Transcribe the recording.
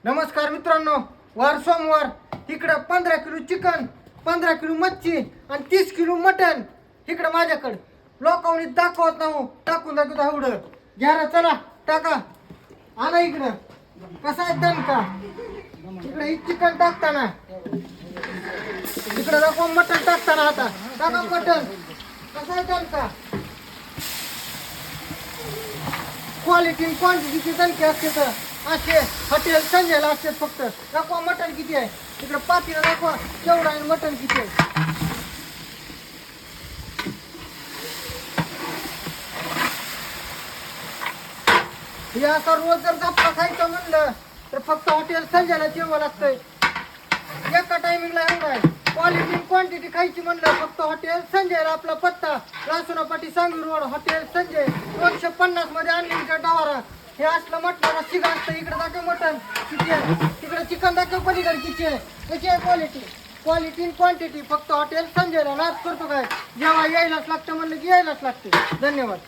नमस्कार मित्रांनो, वार सोमवार इकडं 15 किलो चिकन, 15 किलो मच्छी आणि 30 किलो मटन इकडं माझ्याकडं. लोकांनी दाखवत नाही, टाकून दाखवत एवढं. घ्या रे, चला टाका, आणा इकडं. कसा आहे दणका इकडे ही चिकन टाकताना, इकडे दाखवा मटन टाकताना. आता टाका मटन. कसा आहे दणका, क्वालिटी क्वांटिटीची दणके असते. तर असे हॉटेल संजयला असतात. फक्त दाखवा मटण किती आहे, इकडे पातीला दाखवा केवढं आहे मटण किती आहे. हे आता रोज जर गप्पा खायचं म्हणलं तर फक्त हॉटेल संजयला जेवावं लागतंय. एका टायमिंगला एवढं आहे. क्वालिटी क्वांटिटी खायची म्हणलं फक्त हॉटेल संजयला. आपला पत्ता रासुनापाटी सांगवी रोड, हॉटेल संजय, 250 मध्ये अनलिमिटेड डवारा. हे असलं म्हटलं ना शिगा असतं. इकडे दाखव मटन किती आहे, तिकडे चिकन दाखव पलीकडे किती आहे. कशी आहे क्वालिटी क्वांटिटी फक्त हॉटेल संजयला. नाच करतो काय, जेव्हा यायलाच लागतं म्हणलं की यायलाच लागते. धन्यवाद.